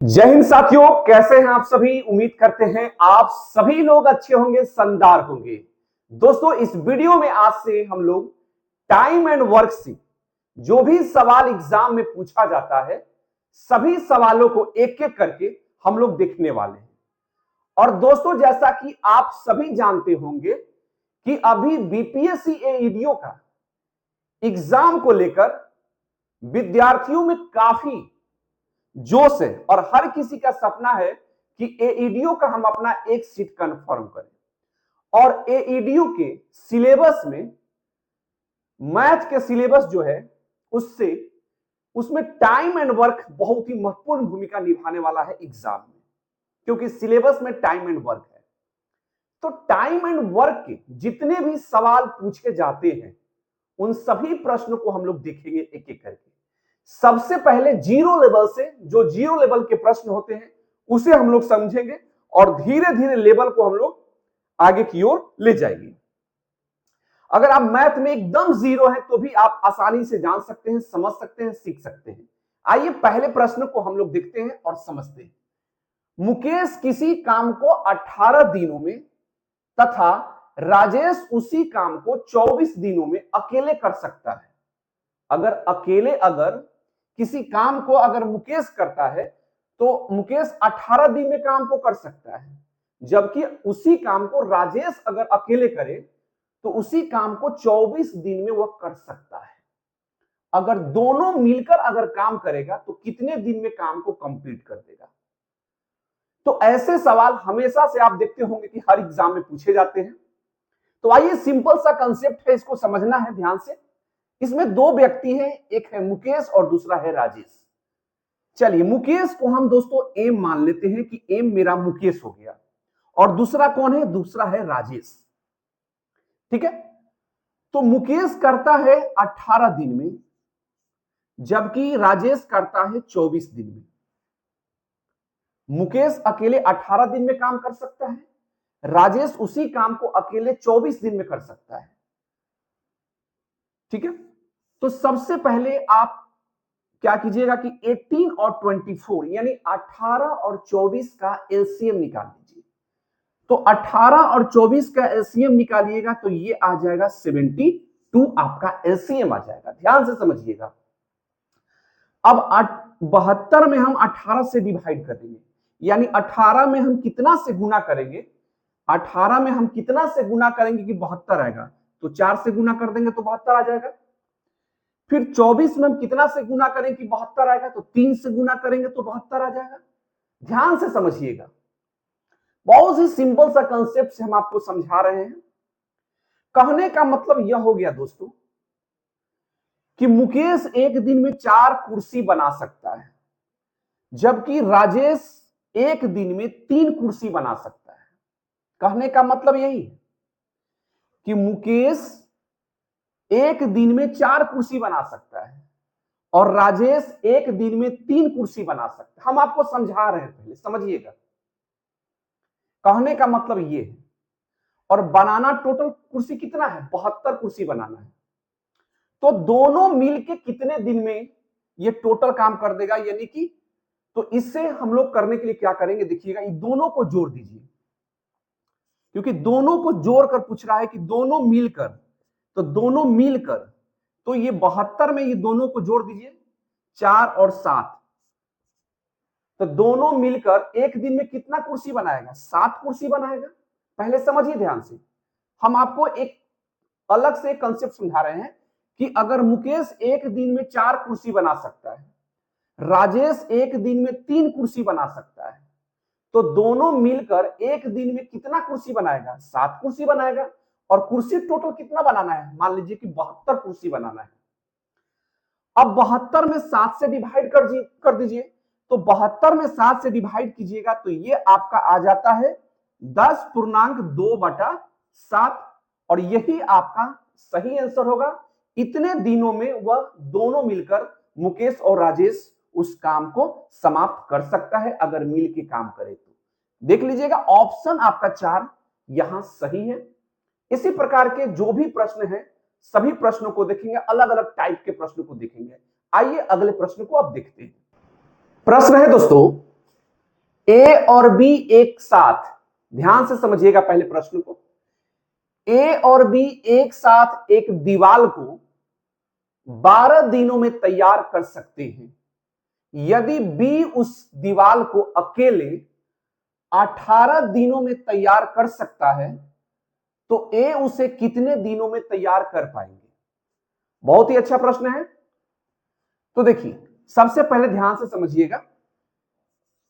जय हिंद साथियों, कैसे हैं आप सभी। उम्मीद करते हैं आप सभी लोग अच्छे होंगे, शानदार होंगे। दोस्तों, इस वीडियो में आज से हम लोग टाइम एंड वर्क से जो भी सवाल एग्जाम में पूछा जाता है, सभी सवालों को एक एक करके हम लोग देखने वाले हैं। और दोस्तों, जैसा कि आप सभी जानते होंगे कि अभी बीपीएससी एईडीओ का एग्जाम को लेकर विद्यार्थियों में काफी जोश है और हर किसी का सपना है कि एईडीओ का हम अपना एक सीट कंफर्म करें। और एईडीओ के सिलेबस में मैथ के सिलेबस जो है उससे उसमें टाइम एंड वर्क बहुत ही महत्वपूर्ण भूमिका निभाने वाला है एग्जाम में, क्योंकि सिलेबस में टाइम एंड वर्क है। तो टाइम एंड वर्क के जितने भी सवाल पूछे जाते हैं उन सभी प्रश्नों को हम लोग देखेंगे एक एक करके। सबसे पहले जीरो लेवल से, जो जीरो लेवल के प्रश्न होते हैं उसे हम लोग समझेंगे और धीरे धीरे लेवल को हम लोग आगे की ओर ले जाएंगे। अगर आप मैथ में एकदम जीरो है तो भी आप आसानी से जान सकते हैं, समझ सकते हैं, सीख सकते हैं। आइए पहले प्रश्न को हम लोग देखते हैं और समझते हैं। मुकेश किसी काम को 18 दिनों में तथा राजेश उसी काम को 24 दिनों में अकेले कर सकता है। अगर किसी काम को अगर मुकेश करता है तो मुकेश 18 दिन में काम को कर सकता है, जबकि उसी काम को राजेश अगर अकेले करे तो उसी काम को 24 दिन में वह कर सकता है। अगर दोनों मिलकर अगर काम करेगा तो कितने दिन में काम को कंप्लीट कर देगा। तो ऐसे सवाल हमेशा से आप देखते होंगे कि हर एग्जाम में पूछे जाते हैं। तो आइए, सिंपल सा कंसेप्ट है, इसको समझना है ध्यान से। इसमें दो व्यक्ति हैं, एक है मुकेश और दूसरा है राजेश। चलिए, मुकेश को हम दोस्तों एम मान लेते हैं कि एम मेरा मुकेश हो गया, और दूसरा कौन है? दूसरा है राजेश। ठीक है, तो मुकेश करता है 18 दिन में, जबकि राजेश करता है 24 दिन में। मुकेश अकेले 18 दिन में काम कर सकता है, राजेश उसी काम को अकेले 24 दिन में कर सकता है। ठीक है, तो सबसे पहले आप क्या कीजिएगा कि 18 और 24 यानी 18 और 24 का एलसीएम निकाल लीजिए। तो 18 और 24 का एलसीएम निकालिएगा तो ये आ जाएगा 72 आपका एलसीएम आ जाएगा। ध्यान से समझिएगा। अब 72 में हम 18 से डिवाइड कर देंगे, यानी 18 में हम कितना से गुना करेंगे? 18 में हम कितना से गुना करेंगे कि 72 आएगा? तो 4 से गुना कर देंगे तो 72 आ जाएगा। फिर 24 में हम कितना से गुना करें कि 72 आएगा? तो 3 से गुना करेंगे तो 72 आ जाएगा। ध्यान से समझिएगा, बहुत ही सिंपल सा कंसेप्ट से हम आपको समझा रहे हैं। कहने का मतलब यह हो गया दोस्तों कि मुकेश एक दिन में 4 कुर्सी बना सकता है, जबकि राजेश एक दिन में 3 कुर्सी बना सकता है। कहने का मतलब यही है कि मुकेश एक दिन में 4 कुर्सी बना सकता है और राजेश एक दिन में 3 कुर्सी बना सकता है। हम आपको समझा रहे हैं, पहले समझिएगा। कहने का मतलब ये है, और बनाना टोटल कुर्सी कितना है? 72 कुर्सी बनाना है। तो दोनों मिलके कितने दिन में ये टोटल काम कर देगा, यानी कि तो इससे हम लोग करने के लिए क्या करेंगे, देखिएगा, ये दोनों को जोड़ दीजिए, क्योंकि दोनों को जोड़कर पूछ रहा है कि दोनों मिलकर, तो दोनों मिलकर, तो ये 72 में ये दोनों को जोड़ दीजिए, 4 और 7, तो दोनों मिलकर एक दिन में कितना कुर्सी बनाएगा? 7 कुर्सी बनाएगा। पहले समझिए ध्यान से, हम आपको एक अलग से कंसेप्ट समझा रहे हैं कि अगर मुकेश एक दिन में 4 कुर्सी बना सकता है, राजेश एक दिन में 3 कुर्सी बना सकता है, तो दोनों मिलकर एक दिन में कितना कुर्सी बनाएगा? 7 कुर्सी बनाएगा। और कुर्सी टोटल कितना बनाना है? मान लीजिए कि 72 कुर्सी बनाना है। अब 72 में 7 से डिवाइड कर दीजिए, तो 72 में 7 से डिवाइड कीजिएगा तो ये आपका आ जाता है 10.2/7, और यही आपका सही आंसर होगा। इतने दिनों में वह दोनों मिलकर, मुकेश और राजेश, उस काम को समाप्त कर सकता है अगर मिल के काम करे तो। देख लीजिएगा, ऑप्शन आपका 4 यहां सही है। इसी प्रकार के जो भी प्रश्न हैं, सभी प्रश्नों को देखेंगे, अलग अलग टाइप के प्रश्नों को देखेंगे। आइए अगले प्रश्न को अब देखते हैं। प्रश्न है दोस्तों, ए और बी एक साथ, ध्यान से समझिएगा पहले प्रश्न को, ए और बी एक साथ एक दीवार को 12 दिनों में तैयार कर सकते हैं। यदि बी उस दीवार को अकेले 18 दिनों में तैयार कर सकता है तो ए उसे कितने दिनों में तैयार कर पाएंगे? बहुत ही अच्छा प्रश्न है। तो देखिए, सबसे पहले ध्यान से समझिएगा,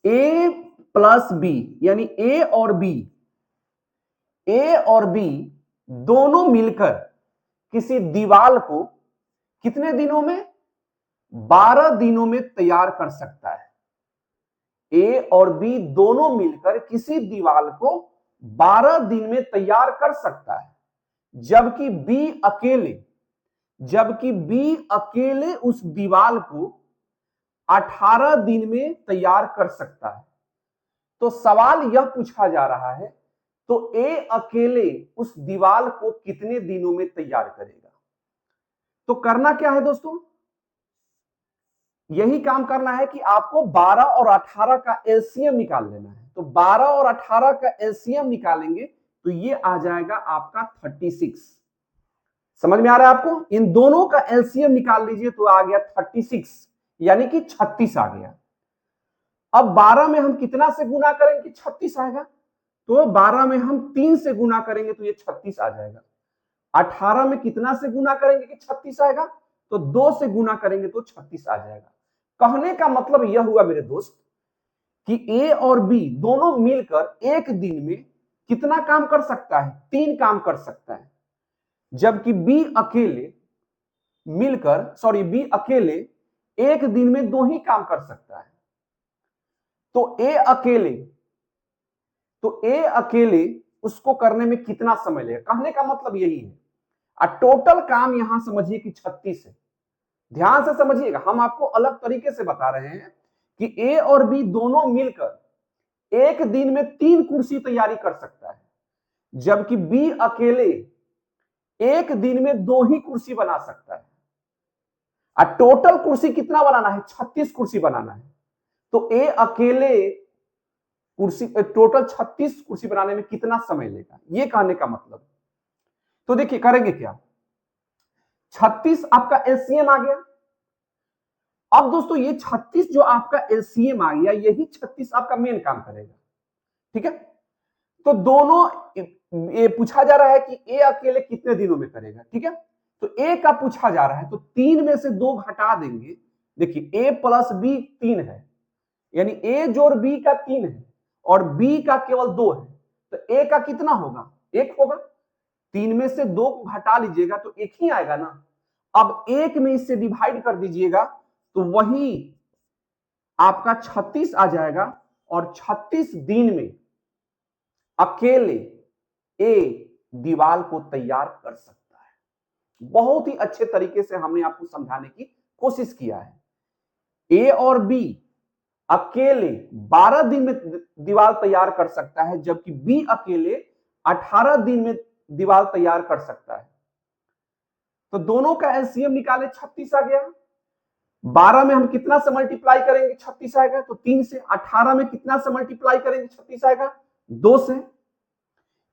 ए प्लस बी यानी ए और बी दोनों मिलकर किसी दीवार को कितने दिनों में? 12 दिनों में तैयार कर सकता है। ए और बी दोनों मिलकर किसी दीवार को 12 दिन में तैयार कर सकता है, जबकि बी अकेले उस दीवार को 18 दिन में तैयार कर सकता है। तो सवाल यह पूछा जा रहा है, तो ए अकेले उस दीवार को कितने दिनों में तैयार करेगा? तो करना क्या है दोस्तों? यही काम करना है कि आपको 12 और 18 का एलसीएम निकाल लेना है। तो 12 और 18 का एलसीएम निकालेंगे तो ये आ जाएगा आपका 36। समझ में आ रहा है आपको? इन दोनों का एलसीएम निकाल लीजिए तो आ गया 36, यानी कि 36 आ गया। अब 12 में हम कितना से गुना करेंगे कि 36 आएगा? तो 12 में हम 3 से गुना करेंगे तो ये 36 आ जाएगा। 18 में कितना से गुना करेंगे कि 36 आएगा? तो 2 से गुना करेंगे तो 36 आ जाएगा। कहने का मतलब यह हुआ मेरे दोस्त कि ए और बी दोनों मिलकर एक दिन में कितना काम कर सकता है? 3 काम कर सकता है, जबकि बी अकेले एक दिन में 2 ही काम कर सकता है। तो ए अकेले उसको करने में कितना समय लगेगा? कहने का मतलब यही है। टोटल काम यहां समझिए कि 36 है। ध्यान से समझिएगा, हम आपको अलग तरीके से बता रहे हैं कि ए और बी दोनों मिलकर एक दिन में 3 कुर्सी तैयारी कर सकता है, जबकि बी अकेले एक दिन में 2 ही कुर्सी बना सकता है। टोटल कुर्सी कितना बनाना है? 36 कुर्सी बनाना है। तो ए अकेले टोटल 36 कुर्सी बनाने में कितना समय लेगा, ये कहने का मतलब। तो देखिए करेंगे क्या, 36 आपका एलसीएम आ गया। अब दोस्तों ये 36 जो आपका एलसीएम आ गया, यही 36 आपका मेन काम करेगा। ठीक है, तो दोनों ये पूछा जा रहा है कि ए अकेले कितने दिनों में करेगा। ठीक है, तो ए का पूछा जा रहा है, तो 3 में से 2 घटा देंगे। देखिए ए प्लस बी 3 है, यानी ए जोड़ बी का 3 है और बी का केवल 2 है, तो ए का कितना होगा? 1 होगा। 3 में से 2 को घटा लीजिएगा तो 1 ही आएगा ना। अब 1 में इससे डिवाइड कर दीजिएगा तो वही आपका 36 आ जाएगा, और 36 दिन में अकेले ए दीवार को तैयार कर सकता है। बहुत ही अच्छे तरीके से हमने आपको समझाने की कोशिश किया है। ए और बी अकेले 12 दिन में दीवार तैयार कर सकता है, जबकि बी अकेले 18 दिन में दीवार तैयार कर सकता है। तो दोनों का एलसीएम निकाले, 36 आ गया। 12 में हम कितना से मल्टीप्लाई करेंगे? 36 आएगा। तो 3 से। 18 में कितना से मल्टीप्लाई करेंगे? 36 आएगा। 2 से।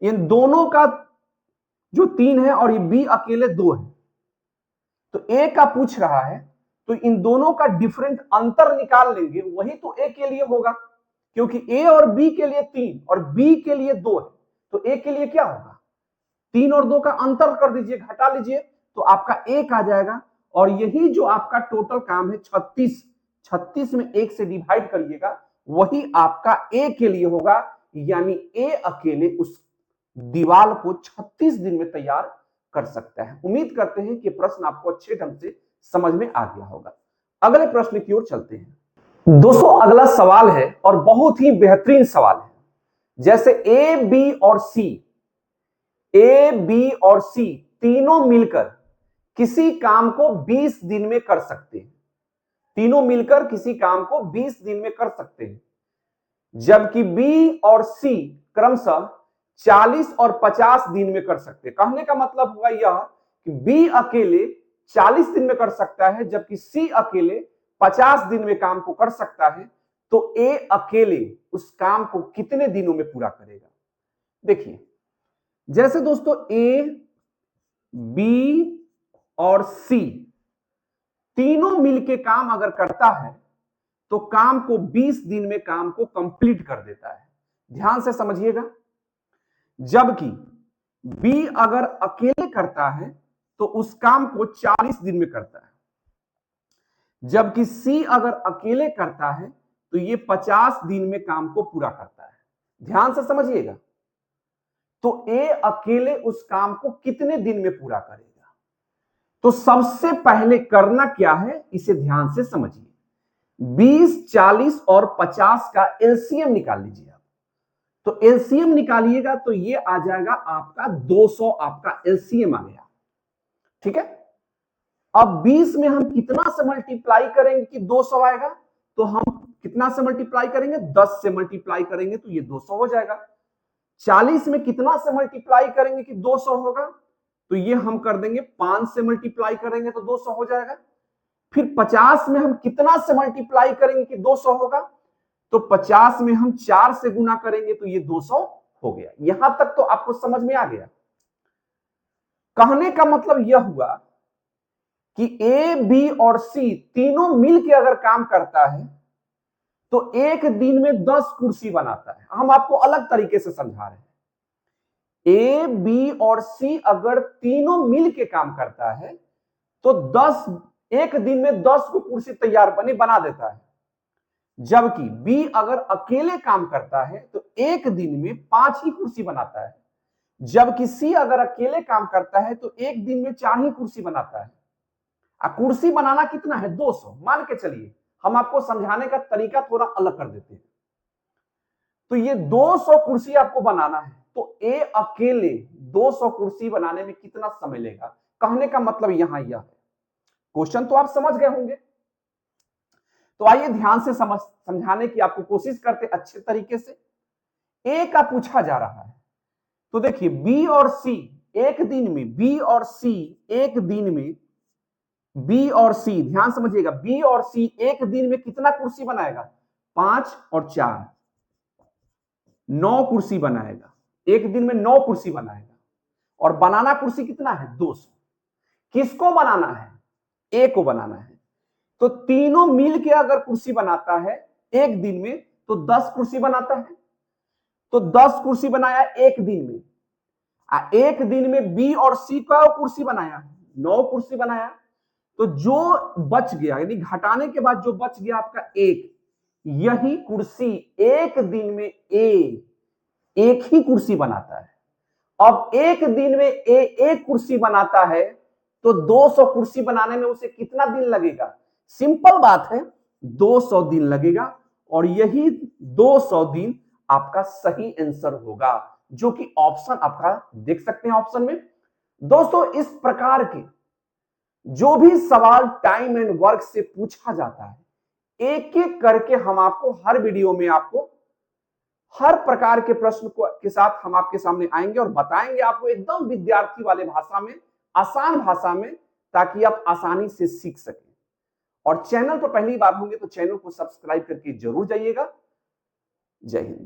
इन दोनों का जो 3 है और ये बी अकेले 2 है, तो ए का पूछ रहा है, तो इन दोनों का डिफरेंट अंतर निकाल लेंगे, वही तो ए के लिए होगा, क्योंकि ए और बी के लिए 3 और बी के लिए 2 है, तो ए के लिए क्या होगा? 3 और 2 का अंतर कर दीजिए, घटा लीजिए, तो आपका 1 आ जाएगा। और यही जो आपका टोटल काम है 36 में 1 से डिवाइड करिएगा, वही आपका ए के लिए होगा, यानी ए अकेले उस दीवार को 36 दिन में तैयार कर सकता है। उम्मीद करते हैं कि प्रश्न आपको अच्छे ढंग से समझ में आ गया होगा। अगले प्रश्न की ओर चलते हैं। दोस्तों अगला सवाल है और बहुत ही बेहतरीन सवाल है। जैसे ए बी और सी तीनों मिलकर किसी काम को 20 दिन में कर सकते हैं। तीनों मिलकर किसी काम को 20 दिन में कर सकते हैं, जबकि बी और सी क्रमशः 40 और 50 दिन में कर सकते हैं। कहने का मतलब हुआ यह कि बी अकेले 40 दिन में कर सकता है, जबकि सी अकेले 50 दिन में काम को कर सकता है। तो ए अकेले उस काम को कितने दिनों में पूरा करेगा? देखिए, जैसे दोस्तों ए, बी और सी तीनों मिलके काम अगर करता है तो काम को 20 दिन में काम को कंप्लीट कर देता है। ध्यान से समझिएगा। जबकि बी अगर अकेले करता है तो उस काम को 40 दिन में करता है। जबकि सी अगर अकेले करता है तो ये 50 दिन में काम को पूरा करता है। ध्यान से समझिएगा। तो ए अकेले उस काम को कितने दिन में पूरा करेगा? तो सबसे पहले करना क्या है, इसे ध्यान से समझिए। 20, 40 और 50 का एलसीएम निकाल लीजिए आप। तो एलसीएम निकालिएगा तो ये आ जाएगा आपका 200, आपका एलसीएम आ गया। ठीक है। अब 20 में हम कितना से मल्टीप्लाई करेंगे कि 200 आएगा? तो हम कितना से मल्टीप्लाई करेंगे? 10 से मल्टीप्लाई करेंगे तो ये 200 हो जाएगा। 40 में कितना से मल्टीप्लाई करेंगे कि 200 होगा? तो ये हम कर देंगे 5 से मल्टीप्लाई करेंगे तो 200 हो जाएगा। फिर 50 में हम कितना से मल्टीप्लाई करेंगे कि 200 होगा? तो 50 में हम 4 से गुना करेंगे तो ये 200 हो गया। यहां तक तो आपको समझ में आ गया। कहने का मतलब यह हुआ कि ए, बी और सी तीनों मिलकर अगर काम करता है तो एक दिन में 10 कुर्सी बनाता है। हम आपको अलग तरीके से समझा रहे हैं। ए, बी और सी अगर तीनों मिलकर काम करता है तो 10 एक दिन में 10 को कुर्सी तैयार बना देता है। जबकि बी अगर अकेले काम करता है तो एक दिन में 5 ही कुर्सी बनाता है। जबकि सी अगर अकेले काम करता है तो एक दिन में 4 ही कुर्सी बनाता है। कुर्सी बनाना कितना है? 200 मान के चलिए। हम आपको समझाने का तरीका थोड़ा अलग कर देते हैं। तो ये 200 कुर्सी आपको बनाना है तो ए अकेले 200 कुर्सी बनाने में कितना समय लेगा? कहने का मतलब यहां यह है। क्वेश्चन तो आप समझ गए होंगे। तो आइए ध्यान से समझाने की आपको कोशिश करते अच्छे तरीके से। ए का पूछा जा रहा है तो देखिए बी और सी एक दिन में, बी और सी एक दिन में, बी और सी ध्यान समझिएगा, बी और सी एक दिन में कितना कुर्सी बनाएगा? 5 और 4 9 कुर्सी बनाएगा। एक दिन में 9 कुर्सी बनाएगा। और बनाना कुर्सी कितना है? 200। किसको बनाना है? ए को बनाना है। तो तीनों मिलके अगर कुर्सी बनाता है एक दिन में तो 10 कुर्सी बनाता है। तो 10 कुर्सी बनाया एक दिन में। एक दिन में बी और सी का कुर्सी बनाया? 9 कुर्सी बनाया। तो जो बच गया यानी घटाने के बाद जो बच गया आपका एक, यही कुर्सी एक दिन में ए एक ही कुर्सी बनाता है। अब एक दिन में ए एक कुर्सी बनाता है तो 200 कुर्सी बनाने में उसे कितना दिन लगेगा? सिंपल बात है, 200 दिन लगेगा। और यही 200 दिन आपका सही आंसर होगा, जो कि ऑप्शन आपका देख सकते हैं ऑप्शन में। दोस्तों इस प्रकार के जो भी सवाल टाइम एंड वर्क से पूछा जाता है, एक एक करके हम आपको हर वीडियो में आपको हर प्रकार के प्रश्न को के साथ हम आपके सामने आएंगे और बताएंगे आपको एकदम विद्यार्थी वाले भाषा में, आसान भाषा में, ताकि आप आसानी से सीख सकें। और चैनल पर पहली बार होंगे तो चैनल को सब्सक्राइब करके जरूर जाइएगा। जय हिंद।